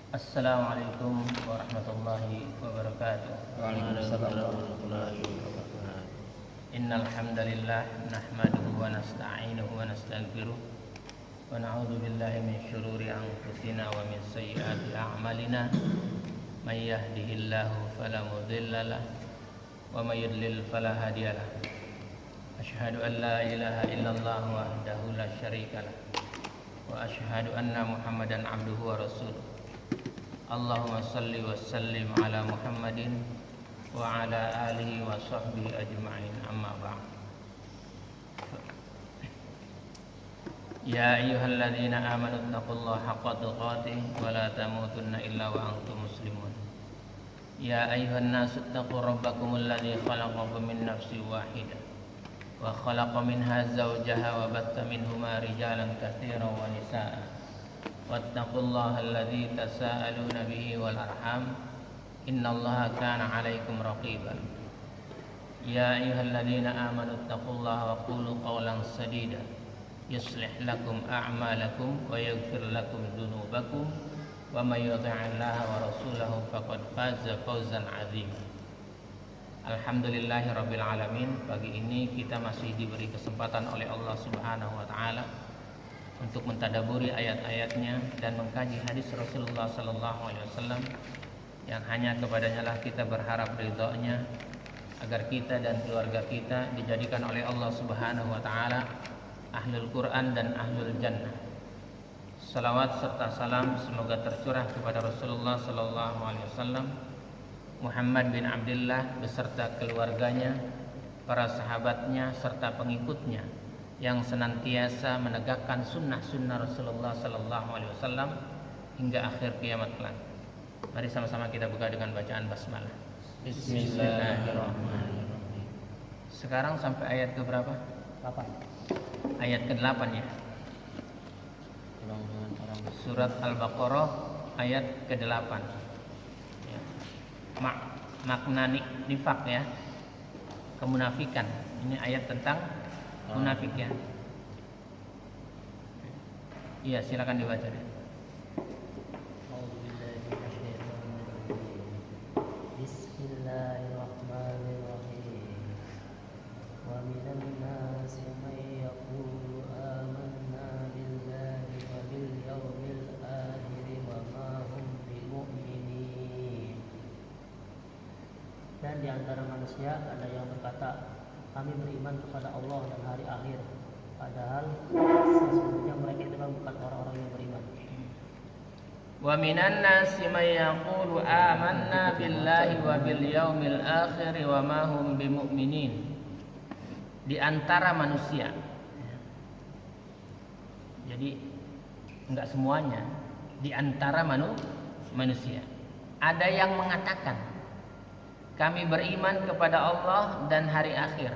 Assalamualaikum warahmatullahi wabarakatuh. Waalaikumsalam warahmatullahi wabarakatuh. Innal hamdalillah nahmaduhu wa nasta'inuhu wa nastaghfiruh wa na'udzu billahi min syururi anfusina wa min sayyiati a'malina. May yahdihillahu fala mudilla lahu wa may yudlil fala hadiya lahu. Asyhadu an la ilaha illallah wahdahu la syarika lah wa asyhadu anna Muhammadan abduhu wa rasuluh. Allahumma salli wa sallim ala Muhammadin wa ala alihi wa sahbihi ajma'in, amma ba'd. Ya ayyuhalladzina amanu taqullaha haqqa tuqatih wa la tamutunna illa wa antum muslimun. Ya ayyuhan nasu taqu rabbakumul ladzi khalaqakum min nafsin wahidah wa khalaqa minha zawjaha wa batta minhuma rijalan katsiran wa nisaa'a. Wattaqullaha alladzi tasaaluna bihi wal arham innallaha kana 'alaikum raqiba. Ya ayyuhalladzina amanu taqullaha wa qulu qawlan sadida yuslih lakum a'malakum wa yaghfir lakum dzunubakum wa may yuti'illaha wa rasulahu faqad faza fawzan 'azima. Alhamdulillahirabbil alamin. Pagi ini kita masih diberi kesempatan oleh Allah Subhanahu wa taala untuk mentadaburi ayat-ayatnya dan mengkaji hadis Rasulullah sallallahu alaihi wasallam yang hanya kepadanya lah kita berharap ridhonya, agar kita dan keluarga kita dijadikan oleh Allah Subhanahu wa taala ahlul Quran dan ahlul jannah. Salawat serta salam semoga tercurah kepada Rasulullah sallallahu alaihi wasallam, Muhammad bin Abdullah beserta keluarganya, para sahabatnya serta pengikutnya yang senantiasa menegakkan sunnah-sunnah Rasulullah sallallahu alaihi wasallam hingga akhir kiamat kelak. Mari sama-sama kita buka dengan bacaan basmalah. Bismillahirrahmanirrahim. Sekarang sampai ayat ke berapa? 8. Ayat ke-8 ya. Surat Al-Baqarah ayat ke-8. Ya. Makna nifak ya. Kemunafikan. Ini ayat tentang munafik ya. Iya, silakan dibaca deh. Bismillahirrahmanirrahim. Wa minan nasi may yaqulu amanna billahi wa bil yawmil akhir wa ma hum bimu'minin. Dan di antara manusia ada yang berkata, kami beriman kepada Allah dan hari akhir, padahal sesungguhnya mereka itu bukan orang-orang yang beriman. Wa minan nasi may yaqulu amanna billahi wa bil yaumil akhir wa ma hum bimu'minin. Di antara manusia. Jadi enggak semuanya, di antara manusia ada yang mengatakan kami beriman kepada Allah dan hari akhir,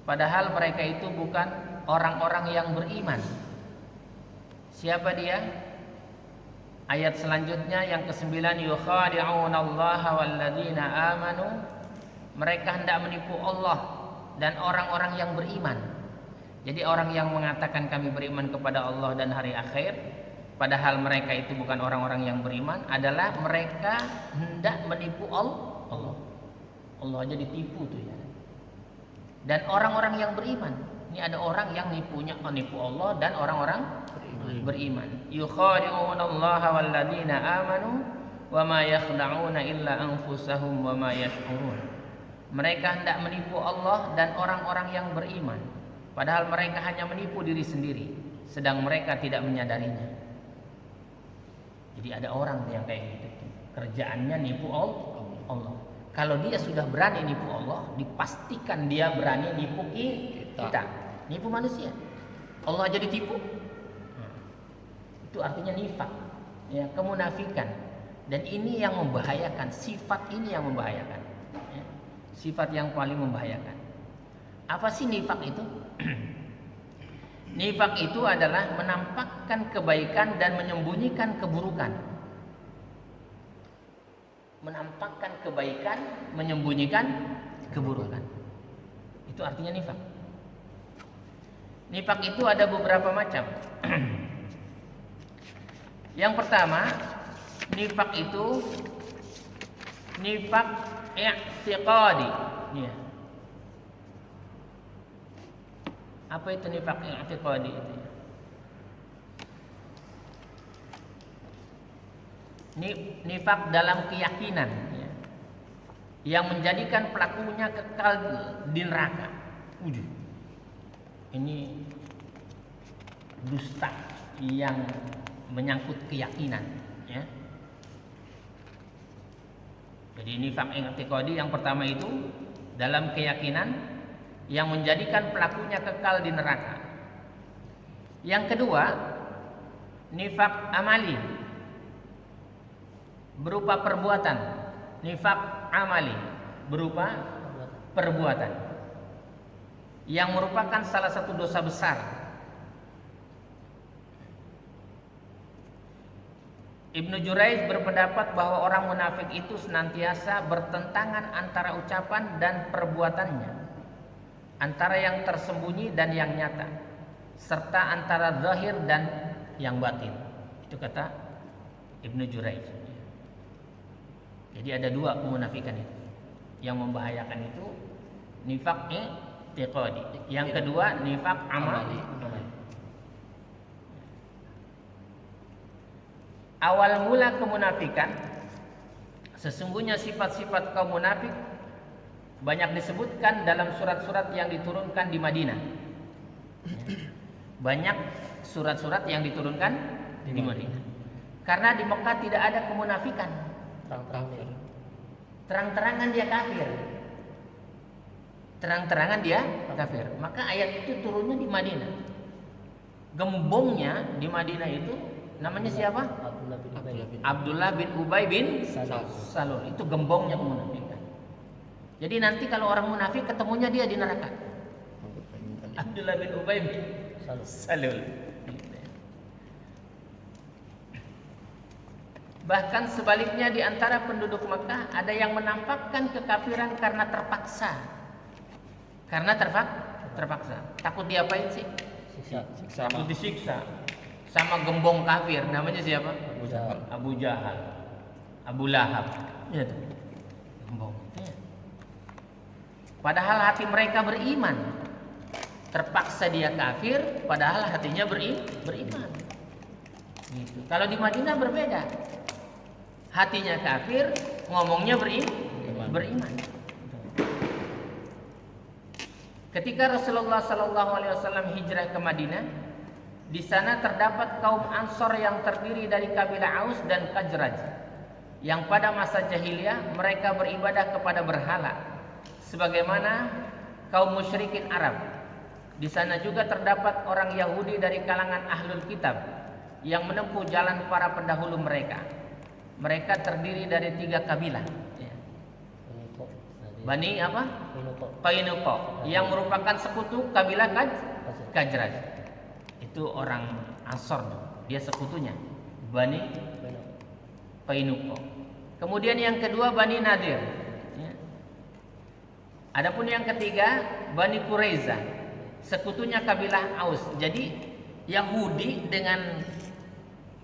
padahal mereka itu bukan orang-orang yang beriman. Siapa dia? Ayat selanjutnya yang ke-9, yukhadi'unallaha walladzina amanu. Mereka hendak menipu Allah dan orang-orang yang beriman. Jadi orang yang mengatakan kami beriman kepada Allah dan hari akhir, padahal mereka itu bukan orang-orang yang beriman, adalah mereka hendak menipu Allah. Allah aja ditipu tuh ya. Dan orang-orang yang beriman, ini ada orang yang nipu Allah dan orang-orang beriman. Yukhadi'unallaha walladzina amanu wa ma yakhda'una illa anfusahum wa ma yash'urun. Mereka hendak menipu Allah dan orang-orang yang beriman, padahal mereka hanya menipu diri sendiri, sedang mereka tidak menyadarinya. Jadi ada orang yang kayak gitu, kerjaannya nipu Allah. Kalau dia sudah berani nipu Allah, dipastikan dia berani nipu kita, nipu manusia. Allah aja ditipu. Itu artinya nifak, ya, kemunafikan. Dan ini yang membahayakan, sifat ini yang membahayakan, ya. Sifat yang paling membahayakan. Apa sih nifak itu? Nifak itu adalah menampakkan kebaikan dan menyembunyikan keburukan. Menampakkan kebaikan, menyembunyikan keburukan. Itu artinya nifak. Nifak itu ada beberapa macam. Yang pertama, nifak itu nifak i'tiqadi. Ya. Apa itu nifak i'tiqadi itu? Nifak dalam keyakinan, ya, yang menjadikan pelakunya kekal di neraka. Ini dusta yang menyangkut keyakinan, ya. Jadi nifak i'tiqadi yang pertama itu dalam keyakinan yang menjadikan pelakunya kekal di neraka. Yang kedua, nifak amali berupa perbuatan. Nifak amali berupa perbuatan yang merupakan salah satu dosa besar. Ibnu Jurayj berpendapat bahwa orang munafik itu senantiasa bertentangan antara ucapan dan perbuatannya, antara yang tersembunyi dan yang nyata, serta antara zahir dan yang batin. Itu kata Ibnu Jurayj. Jadi ada dua kemunafikan itu. Yang membahayakan itu nifak i'tiqadi. Yang kedua nifak amali. Awal mula kemunafikan, sesungguhnya sifat-sifat kaum munafik banyak disebutkan dalam surat-surat yang diturunkan di Madinah. Banyak surat-surat yang diturunkan di Madinah. Karena di Mekah tidak ada kemunafikan. Terang-terangan dia kafir. Terang-terangan dia kafir. Maka ayat itu turunnya di Madinah. Gembongnya di Madinah itu namanya siapa? Abdullah bin Ubay bin Salul. Itu gembongnya kemunafikan. Jadi nanti kalau orang munafik ketemunya dia di neraka. Abdullah bin Ubay bin Salul. Bahkan sebaliknya di antara penduduk Mekah ada yang menampakkan kekafiran karena terpaksa. Karena terpaksa. Takut diapain sih? Siksa. Takut disiksa. Sama gembong kafir, namanya siapa? Abu Jahal. Abu Lahab. Ya tuh. Gembong. Ya. Padahal hati mereka beriman. Terpaksa dia kafir, padahal hatinya beriman. Gitu. Kalau di Madinah berbeda. Hatinya kafir, ngomongnya beriman. Ketika Rasulullah SAW hijrah ke Madinah, di sana terdapat kaum Ansor yang terdiri dari kabilah Aus dan Khazraj, yang pada masa jahiliyah mereka beribadah kepada berhala, sebagaimana kaum musyrikin Arab. Di sana juga terdapat orang Yahudi dari kalangan Ahlul Kitab yang menempuh jalan para pendahulu mereka. Mereka terdiri dari 3 kabilah, ya. Bani apa? Qainuqa, yang merupakan sekutu kabilah Khazraj. Itu orang Ansor, dia sekutunya Bani Qainuqa. Kemudian yang kedua Bani Nadir, ya. Adapun yang ketiga Bani Quraiza, sekutunya kabilah Aus. Jadi Yahudi dengan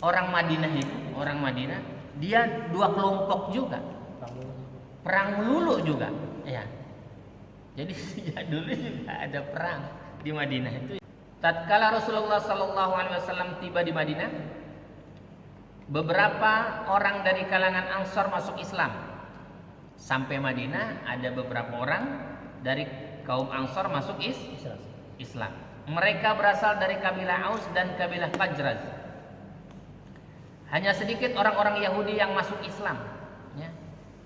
orang Madinah itu, orang Madinah, dia 2 kelompok juga. Perang melulu juga, ya. Jadi sejak dulu juga ada perang di Madinah itu. Tatkala Rasulullah SAW tiba di Madinah, beberapa orang dari kalangan Ansor masuk Islam. Sampai Madinah ada beberapa orang dari kaum Ansor masuk Islam. Mereka berasal dari kabilah Aus dan kabilah Khazraj. Hanya sedikit orang-orang Yahudi yang masuk Islam, ya.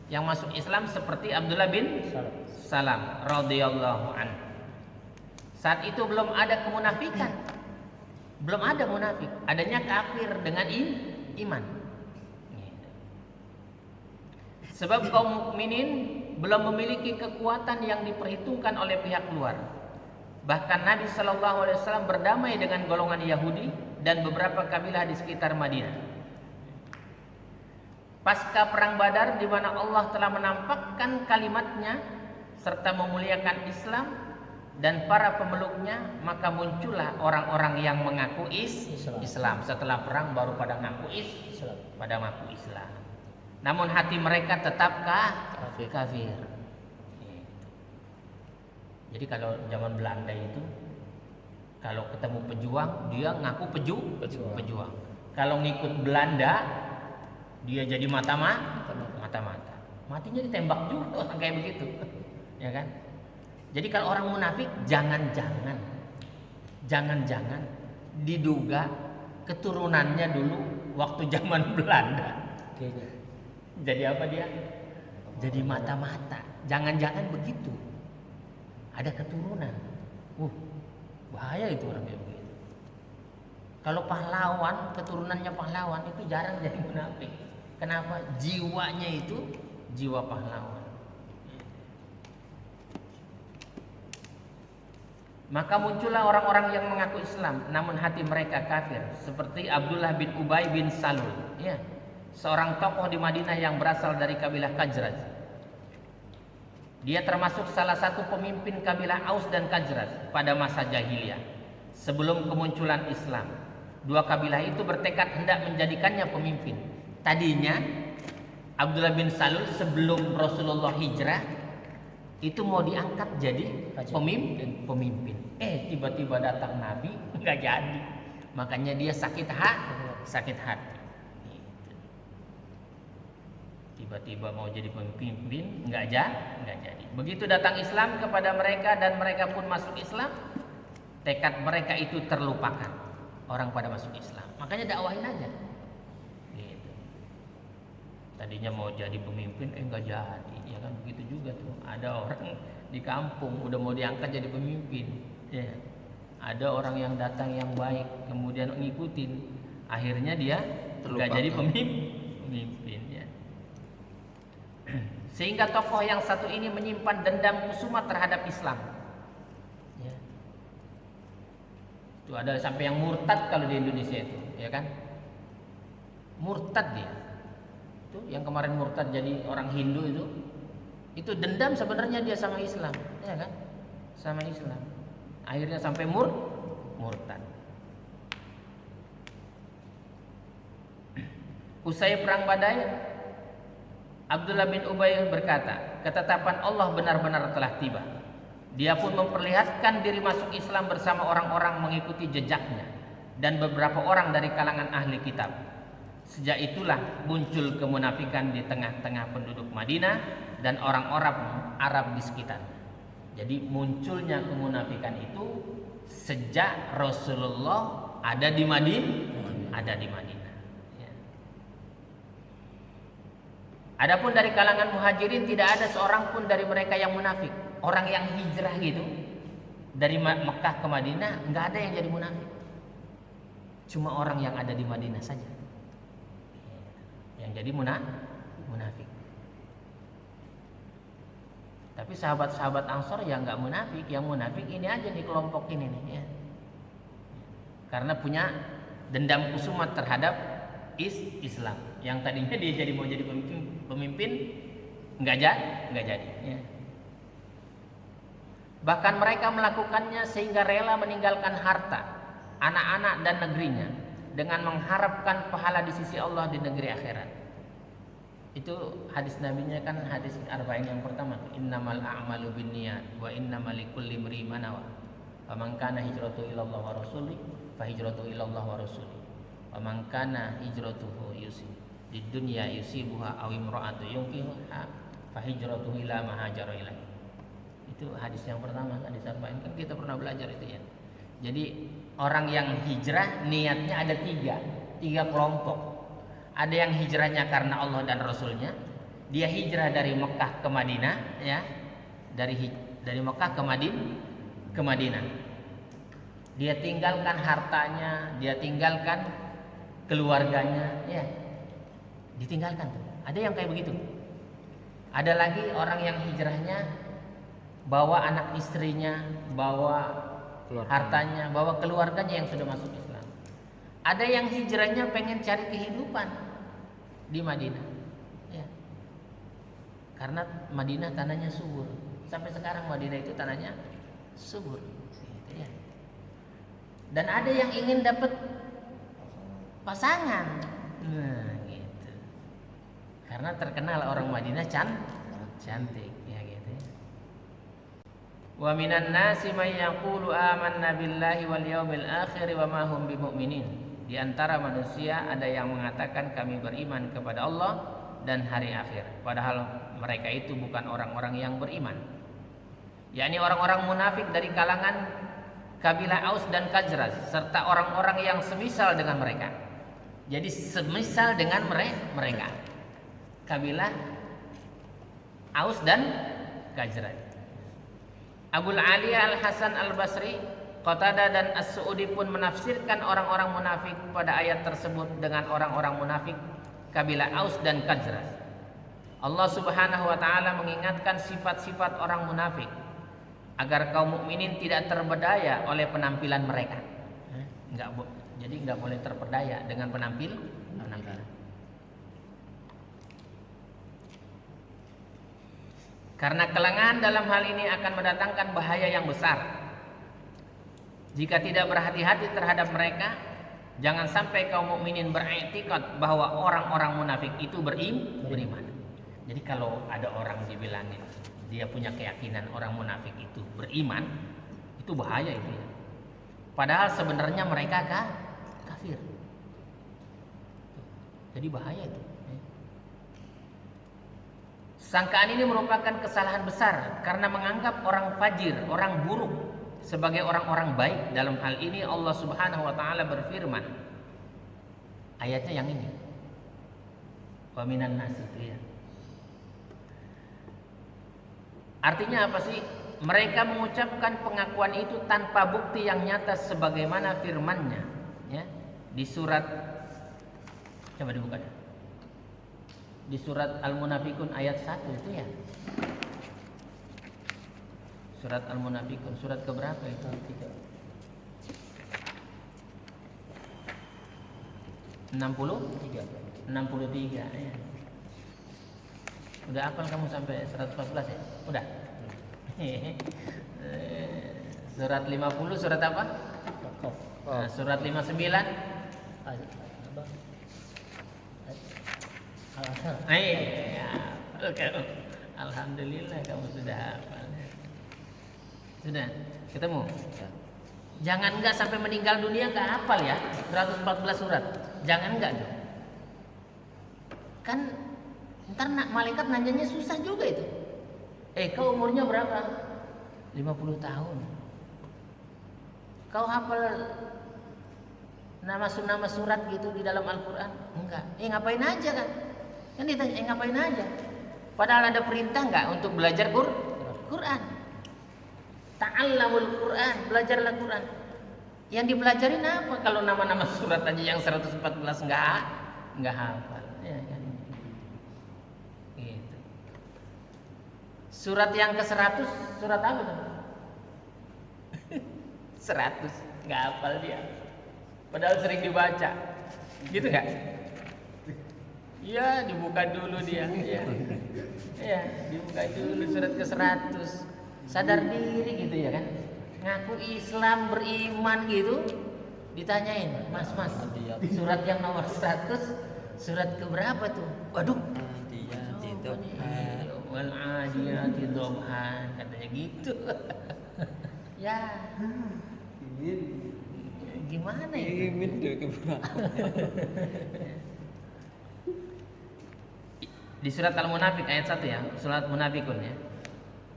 Yang masuk Islam seperti Abdullah bin Salam radhiyallahu anhu. Saat itu belum ada kemunafikan. Belum ada munafik, adanya kafir dengan iman. Sebab kaum mukminin belum memiliki kekuatan yang diperhitungkan oleh pihak luar. Bahkan Nabi SAW berdamai dengan golongan Yahudi dan beberapa kabilah di sekitar Madinah. Pasca perang Badar, di mana Allah telah menampakkan kalimatnya serta memuliakan Islam, dan para pemeluknya, maka muncullah orang-orang yang mengaku Islam. Setelah perang baru pada ngaku Islam. Namun hati mereka tetap kafir. Jadi kalau zaman Belanda itu, kalau ketemu pejuang, dia ngaku pejuang. Kalau ngikut Belanda, dia jadi mata-mata. Matinya ditembak juga orang kayak begitu. Ya kan? Jadi kalau orang munafik, jangan-jangan diduga keturunannya dulu waktu zaman Belanda. Jadi apa dia? Jadi mata-mata. Jangan-jangan begitu. Ada keturunan. Bahaya itu orang kayak begitu. Kalau pahlawan, keturunannya pahlawan itu jarang jadi munafik. Kenapa? Jiwanya itu jiwa pahlawan. Maka muncullah orang-orang yang mengaku Islam, namun hati mereka kafir, seperti Abdullah bin Ubay bin Salul, ya, seorang tokoh di Madinah yang berasal dari kabilah Khazraj. Dia termasuk salah satu pemimpin kabilah Aus dan Khazraj pada masa jahiliyah, sebelum kemunculan Islam. Dua kabilah itu bertekad hendak menjadikannya pemimpin. Tadinya Abdullah bin Salul sebelum Rasulullah hijrah itu mau diangkat jadi pemimpin. Tiba-tiba datang Nabi, nggak jadi. Makanya dia sakit hati. Tiba-tiba mau jadi pemimpin, nggak jadi. Begitu datang Islam kepada mereka dan mereka pun masuk Islam, tekad mereka itu terlupakan. Orang pada masuk Islam, makanya dakwahin aja. Gitu. Tadinya mau jadi pemimpin, nggak jadi. Ya kan begitu juga tuh. Ada orang di kampung udah mau diangkat jadi pemimpin. Ya. Ada orang yang datang yang baik, kemudian ngikutin, akhirnya dia nggak jadi pemimpin. Ya. Sehingga tokoh yang satu ini menyimpan dendam kusuma terhadap Islam. Ya. Itu ada sampai yang murtad kalau di Indonesia itu, ya kan? Murtad dia. Itu yang kemarin murtad jadi orang Hindu itu dendam sebenarnya dia sama Islam, ya kan? Sama Islam. Akhirnya sampai murtad. Usai perang Badar, Abdullah bin Ubay berkata, ketetapan Allah benar-benar telah tiba. Dia pun memperlihatkan diri masuk Islam bersama orang-orang mengikuti jejaknya dan beberapa orang dari kalangan ahli kitab. Sejak itulah muncul kemunafikan di tengah-tengah penduduk Madinah dan orang-orang Arab di sekitar. Jadi munculnya kemunafikan itu sejak Rasulullah ada di Madinah. Ya. Adapun dari kalangan muhajirin tidak ada seorang pun dari mereka yang munafik. Orang yang hijrah gitu dari Mekah ke Madinah nggak ada yang jadi munafik. Cuma orang yang ada di Madinah saja yang jadi munafik. Tapi sahabat-sahabat Ansor yang nggak munafik, yang munafik ini aja di kelompok ini nih ya. Karena punya dendam kusumat terhadap Islam. Yang tadinya dia mau jadi pemimpin nggak jadi. Ya. Bahkan mereka melakukannya sehingga rela meninggalkan harta, anak-anak dan negerinya dengan mengharapkan pahala di sisi Allah di negeri akhirat. Itu hadis nabinya kan hadis arba'in yang pertama, innamal a'malu binniyat wa innamal likulli imri'in ma nawa. Faman kana hijratuhu ila Allah wa rasulih fa hijratuhu ila Allah wa rasulih. Wa man kana hijratuhu di dunya yusibuha aw imra'atu yunkihuha fa hijratuhu ila ma hajara ilaihi. Itu hadis yang pertama, hadis arba'in kan kita pernah belajar itu ya. Jadi orang yang hijrah niatnya ada tiga kelompok. Ada yang hijrahnya karena Allah dan Rasulnya. Dia hijrah dari Mekah ke Madinah, ya, dari Mekah ke Madinah. Dia tinggalkan hartanya, dia tinggalkan keluarganya, ya, ditinggalkan tuh. Ada yang kayak begitu. Ada lagi orang yang hijrahnya bawa anak istrinya, bawa hartanya, bawa keluarganya yang sudah masuk Islam. Ada yang hijrahnya pengen cari kehidupan di Madinah, ya. Karena Madinah tanahnya subur. Sampai sekarang Madinah itu tanahnya subur gitu ya. Dan ada yang ingin dapat pasangan. Nah, gitu. Karena terkenal orang Madinah cantik ya gitu ya. Wa minan nasi may yaqulu amanna billahi wal yawmil akhir wa ma hum bimumin. Di antara manusia ada yang mengatakan kami beriman kepada Allah dan hari akhir, padahal mereka itu bukan orang-orang yang beriman. Yakni orang-orang munafik dari kalangan kabilah Aus dan Khazraj serta orang-orang yang semisal dengan mereka. Jadi semisal dengan mereka. Kabilah Aus dan Khazraj. Abul Ali Al-Hasan Al-Basri, Qatadah dan As-Su'udi pun menafsirkan orang-orang munafik pada ayat tersebut dengan orang-orang munafik kabilah Aus dan Khazraj. Allah Subhanahu wa taala mengingatkan sifat-sifat orang munafik agar kaum mukminin tidak terpedaya oleh penampilan mereka. Jadi enggak boleh terpedaya dengan penampilan. Karena kelengahan dalam hal ini akan mendatangkan bahaya yang besar. Jika tidak berhati-hati terhadap mereka, jangan sampai kaum mukminin beriktikad bahwa orang-orang munafik itu beriman. Jadi kalau ada orang dibilangin dia punya keyakinan orang munafik itu beriman, itu bahaya itu ya. Padahal sebenarnya mereka kafir. Jadi bahaya itu. Sangkaan ini merupakan kesalahan besar karena menganggap orang fajir, orang buruk sebagai orang-orang baik. Dalam hal ini Allah Subhanahu wa taala berfirman. Ayatnya yang ini. Wa minan nasi itu ya. Artinya apa sih? Mereka mengucapkan pengakuan itu tanpa bukti yang nyata sebagaimana firman-Nya ya. Di surat, coba dibuka. Di surat Al-Munafikun ayat 1 itu ya. Surat Al-Munafikun, surat keberapa itu? 63 ya. Udah hafal kamu sampai 114 ya? Udah. Surat 50 surat apa? Nah, surat 59 Alhamdulillah kamu sudah hafal. Sudah ketemu? Jangan enggak sampai meninggal dunia enggak hafal ya 114 surat. Jangan enggak dong. Kan ntar malaikat nanyanya susah juga itu. Kau umurnya berapa? 50 tahun. Kau hafal nama surat gitu di dalam Al-Quran? Enggak. Ngapain aja kan? Kan ditanya ngapain aja? Padahal ada perintah enggak untuk belajar Quran? Ta'allamul Quran, belajarlah Quran. Yang dipelajarin apa kalau nama-nama surat aja yang 114 enggak hafal. Ya kan? Gitu. Surat yang ke-100 surat apa tuh? 100 enggak hafal dia. Padahal sering dibaca. Gitu enggak? Iya, dibuka dulu dia. Iya, dibuka dulu surat ke-100. Sadar diri gitu ya kan? Ngaku Islam, beriman gitu. Ditanyain, "Mas, surat yang nomor 100 surat keberapa tuh?" Waduh. Wal adiyati dhabhan katanya gitu. Ya. Gimana itu? Di surat Al-Munafik ayat 1 ya, surat Munafikun ya.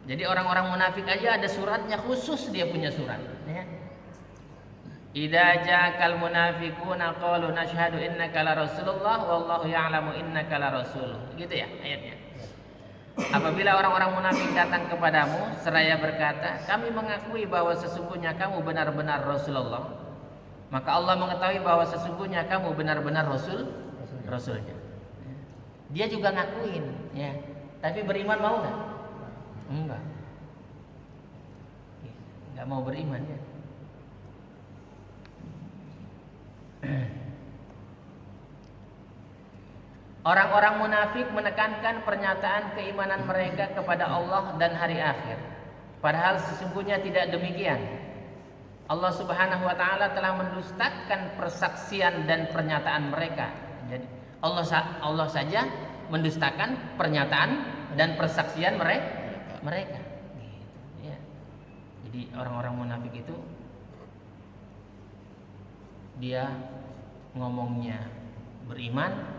Jadi orang-orang munafik aja ada suratnya khusus, dia punya surat ya. Idza ja'akal munafiquna qalu nashhadu innaka la rasulullah wallahu ya'lamu innaka la rasul. Gitu ya ayatnya. Apabila orang-orang munafik datang kepadamu seraya berkata, kami mengakui bahwa sesungguhnya kamu benar-benar Rasulullah, maka Allah mengetahui bahwa sesungguhnya kamu benar-benar Rasulnya. Dia juga ngakuin ya. Tapi beriman mau enggak? Enggak mau beriman ya. Orang-orang munafik menekankan pernyataan keimanan mereka kepada Allah dan hari akhir. Padahal sesungguhnya tidak demikian. Allah Subhanahu wa taala telah mendustakan persaksian dan pernyataan mereka. Jadi Allah saja mendustakan pernyataan dan persaksian mereka. Gitu, ya. Jadi orang-orang munafik itu dia ngomongnya beriman,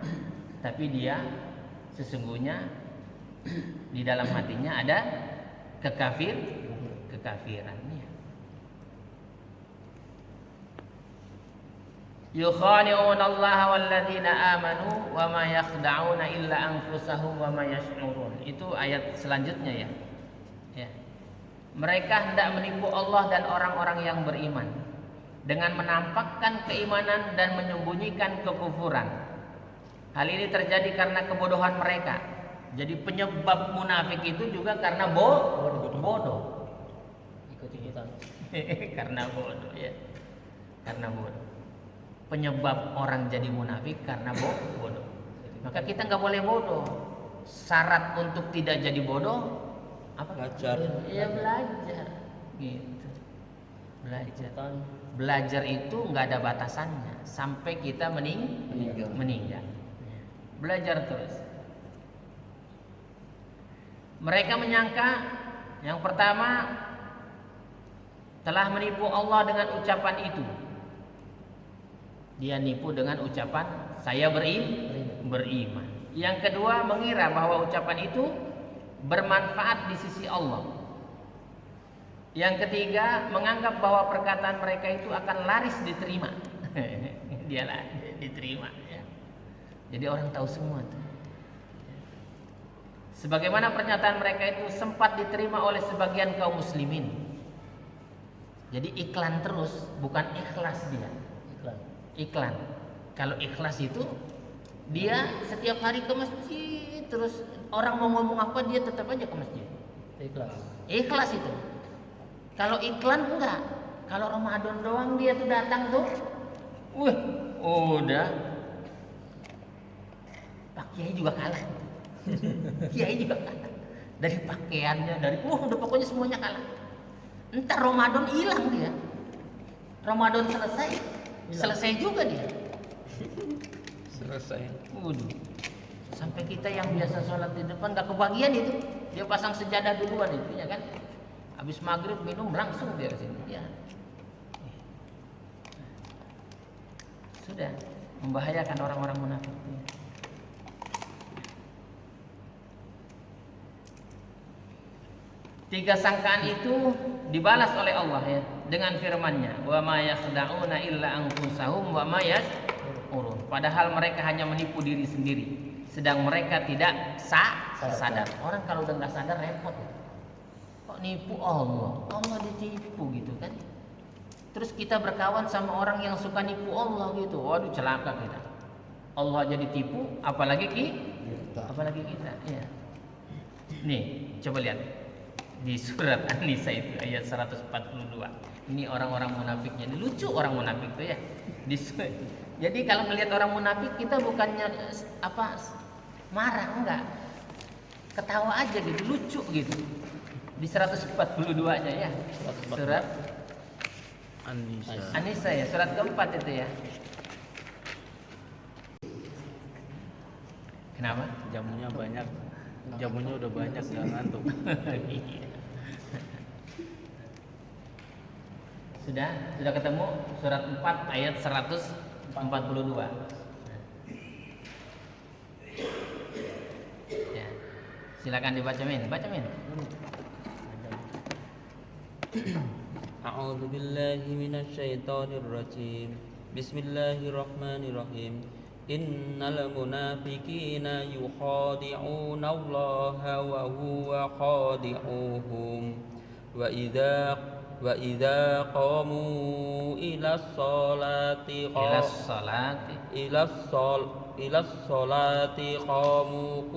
tapi dia sesungguhnya di dalam hatinya ada kekafirannya. Yukhadi'una Allah walladzina amanu wa ma yakhda'una illa anfusahum wa ma yash'urun. Itu ayat selanjutnya ya. Ya. Mereka hendak menipu Allah dan orang-orang yang beriman dengan menampakkan keimanan dan menyembunyikan kekufuran. Hal ini terjadi karena kebodohan mereka. Jadi penyebab munafik itu juga karena bodoh. Ikut-ikutan. Karena bodoh ya. Karena bodoh. Penyebab orang jadi munafik karena bodoh. Maka kita nggak boleh bodoh. Syarat untuk tidak jadi bodoh apa? Belajar. Ya belajar. Gitu. Belajar itu nggak ada batasannya sampai kita meninggal. Belajar terus. Mereka menyangka yang pertama telah menipu Allah dengan ucapan itu. Dia nipu dengan ucapan saya beriman. Yang kedua mengira bahwa ucapan itu bermanfaat di sisi Allah. Yang ketiga menganggap bahwa perkataan mereka itu akan laris diterima. Dialah diterima ya. Jadi orang tahu semua tuh. Sebagaimana pernyataan mereka itu sempat diterima oleh sebagian kaum muslimin. Jadi iklan terus, bukan ikhlas dia. Iklan. Kalau ikhlas itu dia setiap hari ke masjid terus orang mau ngomong apa dia tetap aja ke masjid. Ikhlas itu. Kalau iklan enggak. Kalau Ramadan doang dia tuh datang tuh. Udah. Pak Kiai juga kalah. Kiai juga kalah. Dari pakaiannya, dari udah pokoknya semuanya kalah. Entar Ramadan hilang dia. Ramadan selesai juga dia. Selesai. Sampai kita yang biasa sholat di depan gak kebagian itu. Dia pasang sejadah duluan itu ya kan. Habis maghrib minum langsung dia ke sini. Ya. Sudah membahayakan orang-orang munafik. Tiga sangkaan itu dibalas oleh Allah ya dengan firman-Nya, "Wa ma yakhda'una illa anfusahum wa ma yash'urun." Padahal mereka hanya menipu diri sendiri, sedang mereka tidak sadar. Orang kalau udah nggak sadar repot ya. Kok nipu Allah ditipu gitu kan? Terus kita berkawan sama orang yang suka nipu Allah gitu, waduh celaka kita. Allah jadi tipu, apalagi kita. Ya. Nih, coba lihat. Di surat An-Nisa itu ayat 142. Ini orang-orang munafiknya. Ini lucu orang munafik tuh ya. Jadi kalau melihat orang munafik kita bukannya marah, enggak. Ketawa aja gitu, lucu gitu. Di 142-nya ya. Surat An-Nisa ya, surat keempat itu ya. Kenapa? Jamunya udah banyak nggak ngantuk. Sudah ketemu surat 4 ayat 142. Ya. Silakan dibaca Min. A'udzu billahi minasy syaithanir rajim. Bismillahirrahmanirrahim. Innal munafiqina yukhadi'una Allaha wa huwa khadi'uhum wa idza qamu ila sholati qamu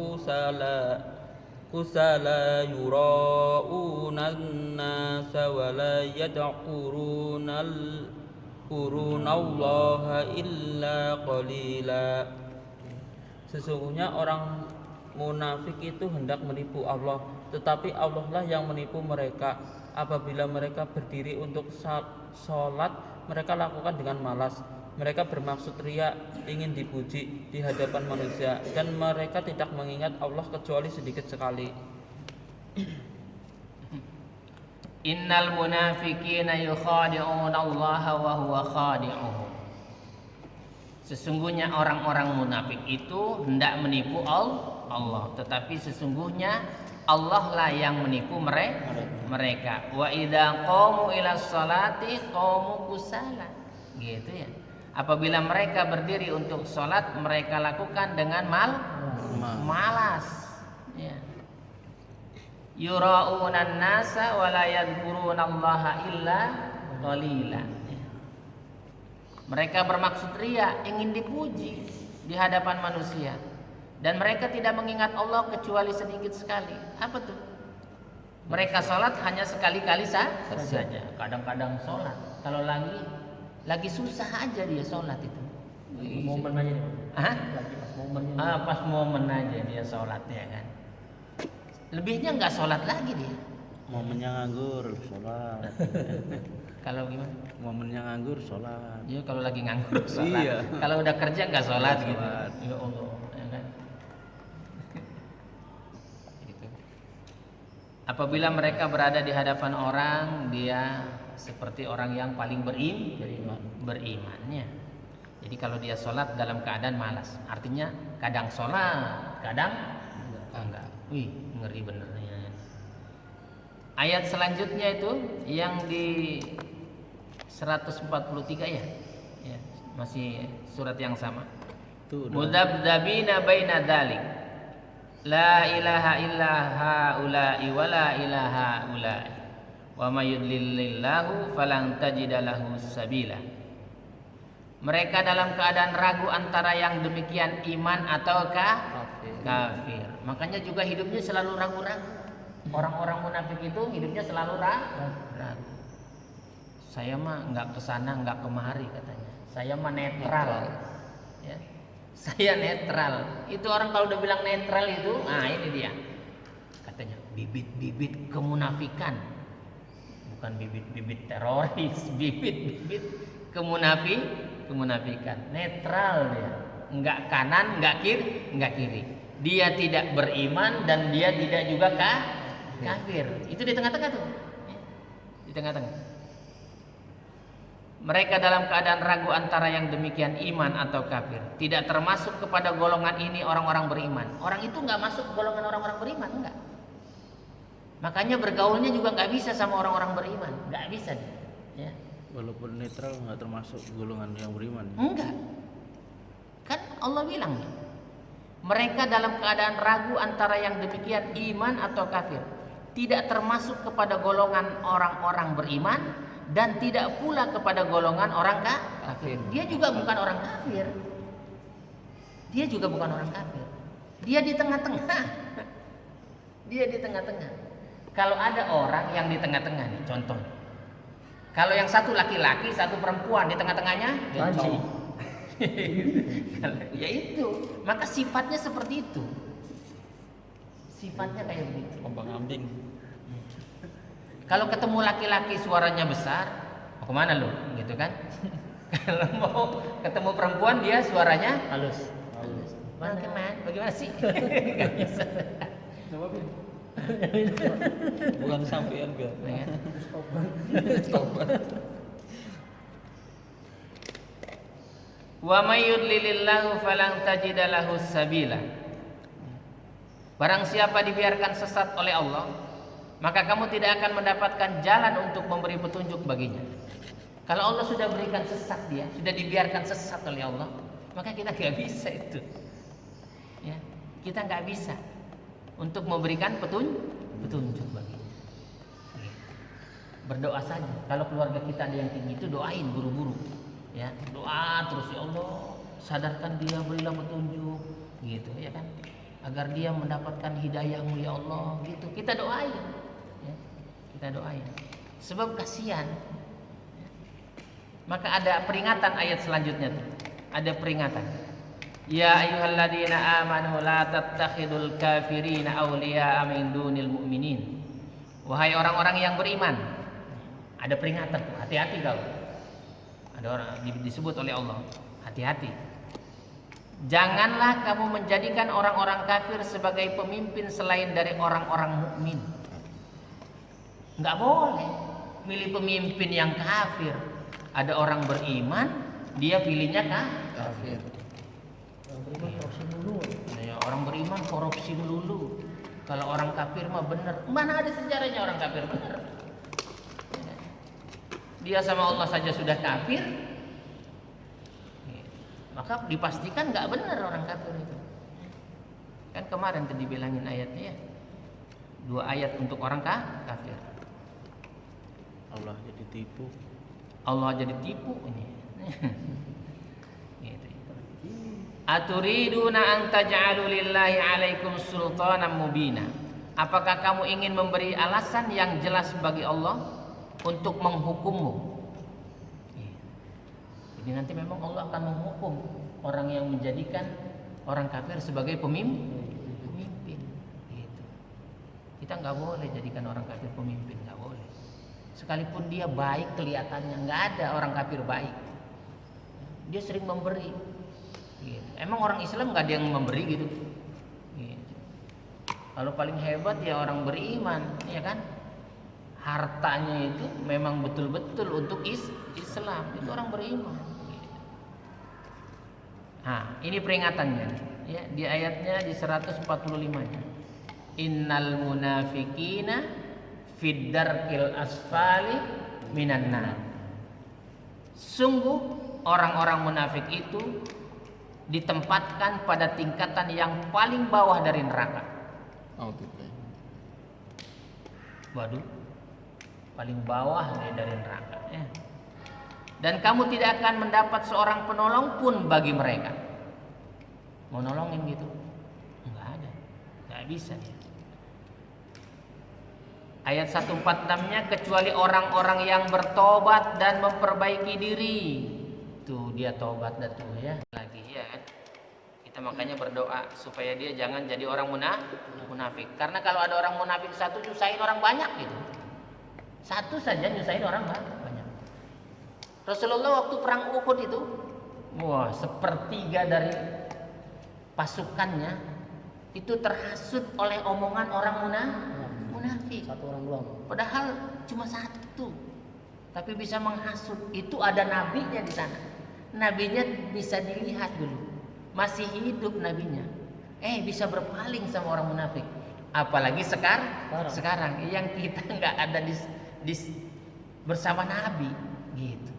kusala yura'una an-nasa wa la yad'uruna Allaha illa qalila. Sesungguhnya orang munafik itu hendak menipu Allah, tetapi Allah lah yang menipu mereka. Apabila mereka berdiri untuk sholat, mereka lakukan dengan malas. Mereka bermaksud riya, ingin dipuji di hadapan manusia, dan mereka tidak mengingat Allah kecuali sedikit sekali. Innal munafiqina yukhadi'una Allah wa huwa khadi'uhum. Sesungguhnya orang-orang munafik itu hendak menipu Allah, tetapi sesungguhnya Allah lah yang menipu mereka. Wa idza qamu ila sholati qamu kusala. Gitu ya. Apabila mereka berdiri untuk sholat, mereka lakukan dengan malas. Ya. Yura'unan nasa wa la yadhkurunallaha illa qalila. Ya. Mereka bermaksud riya, ingin dipuji di hadapan manusia. Dan mereka tidak mengingat Allah kecuali sedikit sekali. Apa tuh? Mereka sholat hanya sekali-kali saja. Kadang-kadang sholat. Kalau lagi susah aja dia sholat itu. Momen aja nih. Hah? Lagi pas momennya. Pas momen aja dia sholat ya kan. Lebihnya nggak sholat lagi dia. Momennya nganggur sholat. Kalau gimana? Momennya nganggur sholat. Ya kalau lagi nganggur sholat. Iya. Kalau udah kerja nggak sholat gitu. Sholat. Ya Allah. Apabila mereka berada di hadapan orang, dia seperti orang yang paling berimannya. Jadi kalau dia sholat dalam keadaan malas, artinya kadang sholat, kadang enggak. Wih, ngeri benernya. Ayat selanjutnya itu yang di 143 ya, masih surat yang sama. Mudzabdzabina baina dzalik. La ilaha illa haula'i wa la ilaha ula'i wa may yudlilillahu falan tajida lahu sabila. Mereka dalam keadaan ragu antara yang demikian iman ataukah kafir. Makanya juga hidupnya selalu ragu-ragu. Orang-orang munafik itu hidupnya selalu ragu. Saya mah enggak kesana enggak kemari katanya. Saya mah netral. Ya. Saya netral. Itu orang kalau udah bilang netral itu, nah ini dia. Katanya bibit-bibit kemunafikan. Bukan bibit-bibit teroris, bibit-bibit kemunafikan. Netral dia. Enggak kanan, enggak kiri. Dia tidak beriman dan dia tidak juga kafir. Itu di tengah-tengah tuh. Di tengah-tengah. Mereka dalam keadaan ragu antara yang demikian iman atau kafir. Tidak termasuk kepada golongan ini orang-orang beriman. Orang itu nggak masuk golongan orang-orang beriman, enggak. Makanya bergaulnya juga nggak bisa sama orang-orang beriman, nggak bisa. Ya. Walaupun netral nggak termasuk golongan yang beriman. Enggak. Kan Allah bilang nih, mereka dalam keadaan ragu antara yang demikian iman atau kafir. Tidak termasuk kepada golongan orang-orang beriman. Dan tidak pula kepada golongan orang kafir. Dia juga bukan orang kafir. Dia di tengah-tengah. Kalau ada orang yang di tengah-tengah nih, contoh. Kalau yang satu laki-laki, satu perempuan, di tengah-tengahnya Banci. Ya itu. Maka sifatnya seperti itu. Sifatnya kayak begitu. Ombang-ambing. Kalau ketemu laki-laki suaranya besar, mau kemana lu? Gitu kan? Kalau mau ketemu perempuan dia suaranya Halus. Bagaimana sih? Gak bisa. Bukan sampean gak? Wa may yudlilillahu falan tajida lahu sabila. Barang siapa dibiarkan sesat oleh Allah, maka kamu tidak akan mendapatkan jalan untuk memberi petunjuk baginya. Kalau Allah sudah berikan sesat dia, sudah dibiarkan sesat oleh Allah, maka kita nggak bisa itu. Ya, kita nggak bisa untuk memberikan petunjuk baginya. Berdoa saja. Kalau keluarga kita ada yang tinggi itu doain buru-buru. Ya, doa terus, ya Allah, sadarkan dia, berilah petunjuk, gitu ya kan? Agar dia mendapatkan hidayah-Mu ya Allah, gitu. Kita doain. Kita doain. Sebab kasihan. Maka ada peringatan ayat selanjutnya tuh. Ada peringatan. Ya ayyuhalladzina amanu la tattakhidul kafirina awliya'a min dunil mu'minin. Wahai orang-orang yang beriman. Ada peringatan tuh, hati-hati kau. Ada orang disebut oleh Allah, hati-hati. Janganlah kamu menjadikan orang-orang kafir sebagai pemimpin selain dari orang-orang mukmin. Enggak boleh milih pemimpin yang kafir. Ada orang beriman, dia pilihnya kafir. Yang beriman korupsi dulu. Ya, orang beriman korupsi melulu. Kalau orang kafir mah bener. Mana ada sejarahnya orang kafir bener? Dia sama Allah saja sudah kafir, maka dipastikan nggak benar orang kafir itu. Kan kemarin tadi bilangin ayatnya, 2 ayat untuk orang kafir. Allah jadi tipu. Allah jadi tipu ini. Gitu. Aturiduna an taj'alu lillahi 'alaikum sultanan mubina. Apakah kamu ingin memberi alasan yang jelas bagi Allah untuk menghukummu? Jadi nanti memang Allah akan menghukum orang yang menjadikan orang kafir sebagai pemimpin. Gitu. Kita nggak boleh jadikan orang kafir pemimpin, nggak boleh. Sekalipun dia baik kelihatannya, nggak ada orang kafir baik. Dia sering memberi. Gitu. Emang orang Islam nggak ada yang memberi gitu? Gitu. Kalau paling hebat ya orang beriman, ya kan? Hartanya itu memang betul-betul untuk Islam, itu orang beriman. Nah, ini peringatannya ya, di ayatnya di 145-nya. Innal munafiqina fid darkil asfali minan nar. Sungguh orang-orang munafik itu ditempatkan pada tingkatan yang paling bawah dari neraka. Waduh. Paling bawah dari neraka ya. Dan kamu tidak akan mendapat seorang penolong pun bagi mereka. Mau nolongin gitu? Enggak ada. Enggak bisa dia. Ayat 146-nya kecuali orang-orang yang bertobat dan memperbaiki diri. Tuh dia tobat dah tuh ya. Lagi ya kan. Kita makanya berdoa supaya dia jangan jadi orang munafik. Karena kalau ada orang munafik satu nyusahin orang banyak gitu. Satu saja nyusahin orang banyak. Rasulullah waktu perang Uhud itu, wah, 1/3 dari pasukannya itu terhasut oleh omongan orang munafik. Satu orang doang. Padahal cuma satu, tapi bisa menghasut. Itu ada nabinya di sana. Nabinya bisa dilihat dulu, masih hidup nabinya. Bisa berpaling sama orang munafik. Apalagi sekarang yang kita nggak ada di bersama Nabi, gitu.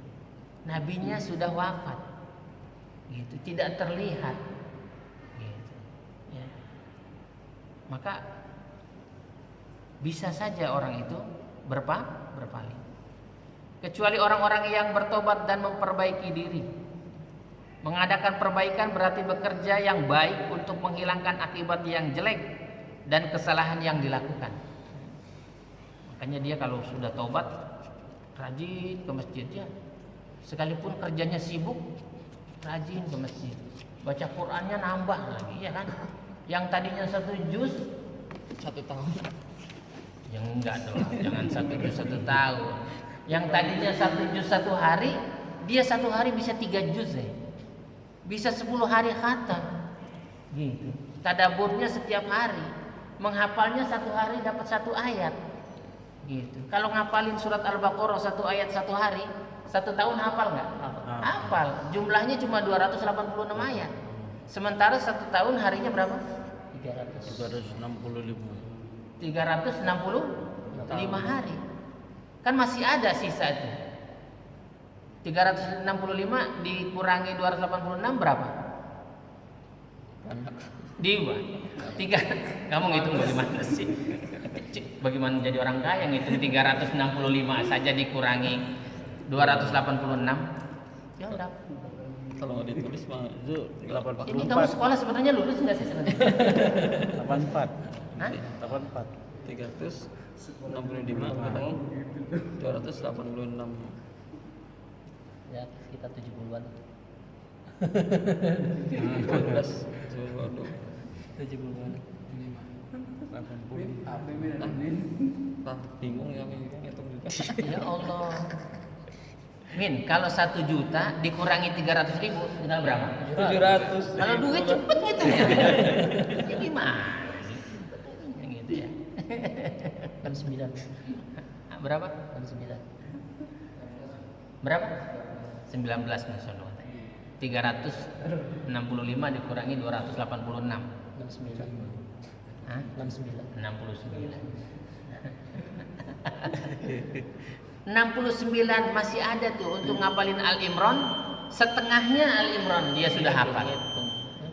Nabinya sudah wafat, gitu, tidak terlihat, gitu. Ya. Maka bisa saja orang itu berpaling. Kecuali orang-orang yang bertobat dan memperbaiki diri. Mengadakan perbaikan berarti bekerja yang baik untuk menghilangkan akibat yang jelek dan kesalahan yang dilakukan. Makanya dia kalau sudah tobat rajin ke masjidnya. Sekalipun kerjanya sibuk, rajin ke masjid. Baca Qur'annya nambah lagi, ya kan? Yang tadinya 1 juz 1 tahun. Yang enggak dong, jangan 1 juz 1 tahun. Yang tadinya 1 juz 1 hari, dia 1 hari bisa 3 juz ya. Bisa 10 hari khatam. Gitu. Tadaburnya setiap hari. Menghafalnya 1 hari dapat 1 ayat. Gitu. Kalau ngapalin surat Al-Baqarah 1 ayat 1 hari, 1 tahun hafal nggak? Hafal. Jumlahnya cuma 286 ayat. Sementara 1 tahun harinya berapa? 365 hari. Kan masih ada sisa itu. 365 dikurangi 286 berapa? Dua. 3. Kamu ngitung bagaimana sih? Bagaimana jadi orang kaya ngitung 365 saja dikurangi 286? Ya udah. Kalau nggak ditulis mah itu 84. Ini kamu sekolah sebenarnya lulus nggak sih sebenarnya? 84. Hah? 84. 365 kali 286. Ya, sekitar 70-an. Bingung ya ngitung juga. Ya Allah. Min, kalau 1 juta dikurangi 300.000 tinggal berapa? 700. Kalau duit cepet gitu ya. Ini gimana? Gitu ya. Kan 9. Berapa? Kan 9. Berapa? 19 Masya Allah. 365 dikurangi 286. 69. Hah? 69. 69 masih ada tuh untuk ngapalin Al-Imran. Setengahnya Al-Imran dia sudah hafal.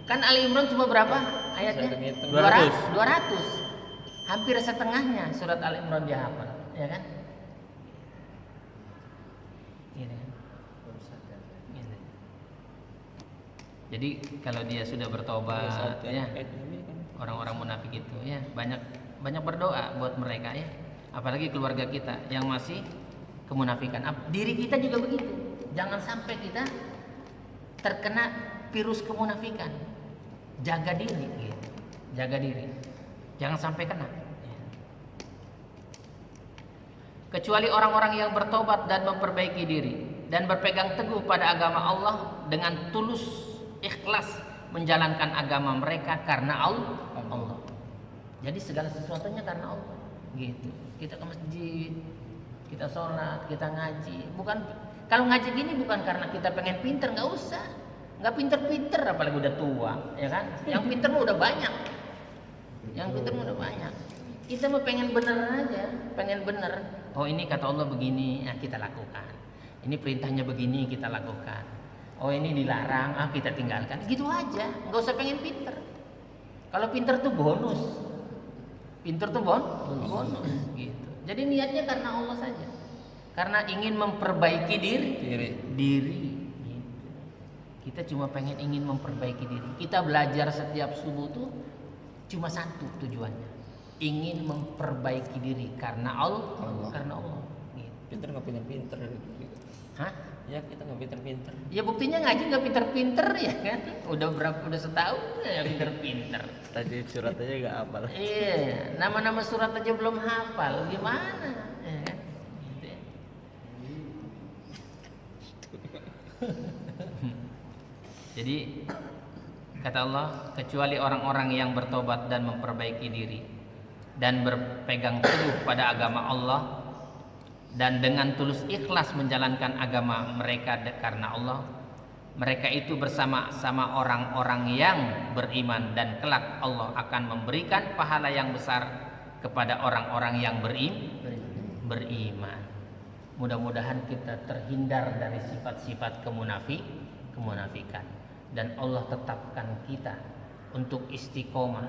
Kan Al-Imran cuma berapa ayatnya? 200. Hampir setengahnya surat Al-Imran dia hafal, ya kan? Gitu. Gitu. Jadi kalau dia sudah bertobat ya, orang-orang munafik itu ya banyak berdoa buat mereka ya. Apalagi keluarga kita yang masih kemunafikan. Diri kita juga begitu. Jangan sampai kita terkena virus kemunafikan. Jaga diri gitu. Jaga diri. Jangan sampai kena. Kecuali orang-orang yang bertobat dan memperbaiki diri dan berpegang teguh pada agama Allah dengan tulus ikhlas menjalankan agama mereka karena Allah. Jadi segala sesuatunya karena Allah. Gitu. Kita ke masjid, kita sholat, kita ngaji. Bukan kalau ngaji gini bukan karena kita pengen pinter, nggak usah. Nggak pinter-pinter apalagi udah tua, ya kan? Yang pinter mah udah banyak. Kita mah pengen bener aja, pengen bener. Oh ini kata Allah begini, ya kita lakukan. Ini perintahnya begini, kita lakukan. Oh ini dilarang, kita tinggalkan. Gitu aja, nggak usah pengen pinter. Kalau pinter tuh bonus. Pinter tuh bonus gitu. Jadi niatnya karena Allah saja. Karena ingin memperbaiki diri. Gitu. Kita cuma ingin memperbaiki diri. Kita belajar setiap subuh tuh cuma satu tujuannya. Ingin memperbaiki diri karena Allah. Karena Allah. Gitu. Pinter nggak pinter-pinter. Hah? Ya kita nggak pinter-pinter. Ya buktinya ngaji nggak pinter-pinter ya kan? Udah setahun ya pinter-pinter. Tadi surat aja gak hafal. Iya, nama-nama surat aja belum hafal, gimana? Ya kan? Gitu ya. Jadi kata Allah, kecuali orang-orang yang bertobat dan memperbaiki diri dan berpegang teguh pada agama Allah dan dengan tulus ikhlas menjalankan agama mereka karena Allah, mereka itu bersama-sama orang-orang yang beriman dan kelak Allah akan memberikan pahala yang besar kepada orang-orang yang beriman. Mudah-mudahan kita terhindar dari sifat-sifat kemunafikan dan Allah tetapkan kita untuk istiqomah,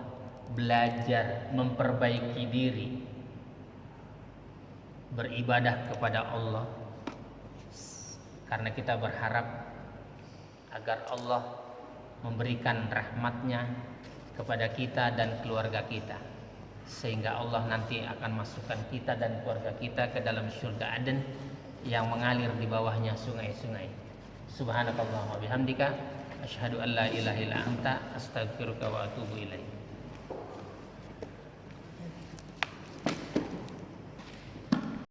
belajar, memperbaiki diri, beribadah kepada Allah karena kita berharap agar Allah memberikan rahmatnya kepada kita dan keluarga kita, sehingga Allah nanti akan masukkan kita dan keluarga kita ke dalam surga Aden yang mengalir di bawahnya sungai-sungai. Subhanakallahumma wa bihamdika asyhadu an la ilaha illa anta astaghfiruka wa atubu ilaik.